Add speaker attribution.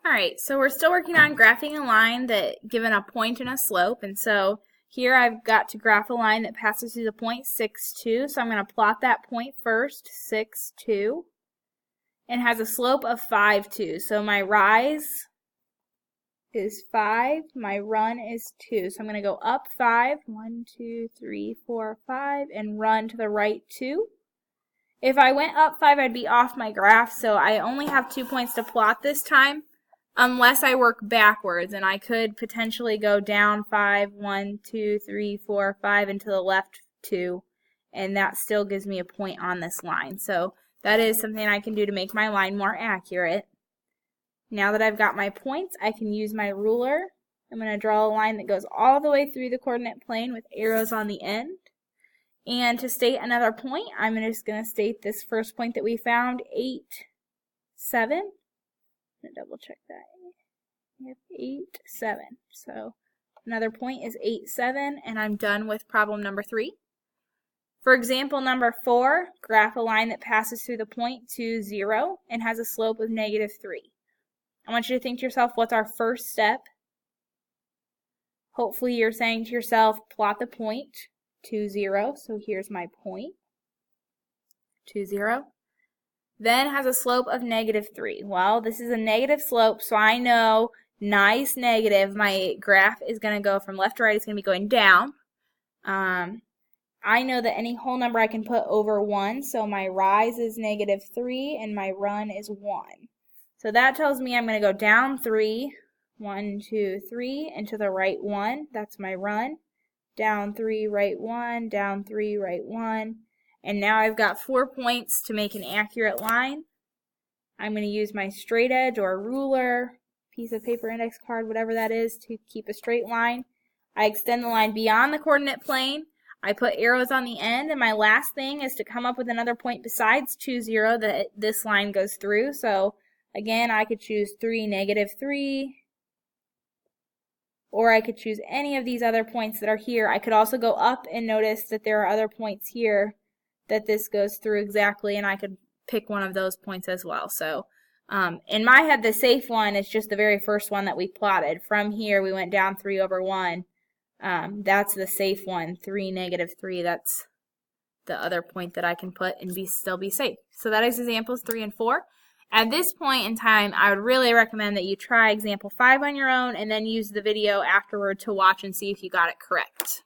Speaker 1: Alright, so we're still working on graphing a line that given a point and a slope, and so here I've got to graph a line that passes through the point 6, 2, so I'm going to plot that point first, 6, 2, and has a slope of 5, 2. So my rise is 5, my run is 2. So I'm going to go up 5, 1, 2, 3, 4, 5, and run to the right 2. If I went up 5, I'd be off my graph, so I only have 2 points to plot this time, unless I work backwards, and I could potentially go down 5, 1, 2, 3, 4, 5, and to the left 2, and that still gives me a point on this line. So that is something I can do to make my line more accurate. Now that I've got my points, I can use my ruler. I'm going to draw a line that goes all the way through the coordinate plane with arrows on the end. And to state another point, I'm just going to state this first point that we found, 8, 7. I'm going to double check that. Yep, 8, 7. So another point is 8, 7, and I'm done with problem number 3. For example number 4, graph a line that passes through the point 2, 0, and has a slope of negative 3. I want you to think to yourself, what's our first step? Hopefully you're saying to yourself, plot the point, 2, 0. So here's my point, 2, 0. Then has a slope of negative 3. Well, this is a negative slope, so I know, nice negative, my graph is going to go from left to right, it's going to be going down. I know that any whole number I can put over 1, so my rise is negative 3 and my run is 1. So that tells me I'm going to go down 3, 1, 2, 3, and to the right 1, that's my run. Down 3, right 1, down 3, right 1. And now I've got 4 points to make an accurate line. I'm going to use my straight edge or ruler, piece of paper, index card, whatever that is, to keep a straight line. I extend the line beyond the coordinate plane. I put arrows on the end, and my last thing is to come up with another point besides 2, 0 that this line goes through. So again, I could choose 3, negative 3, or I could choose any of these other points that are here. I could also go up and notice that there are other points here that this goes through exactly, and I could pick one of those points as well. So in my head, the safe one is just the very first one that we plotted. From here, we went down 3 over 1. That's the safe one, 3, negative 3. That's the other point that I can put and still be safe. So that is examples 3 and 4. At this point in time, I would really recommend that you try example 5 on your own and then use the video afterward to watch and see if you got it correct.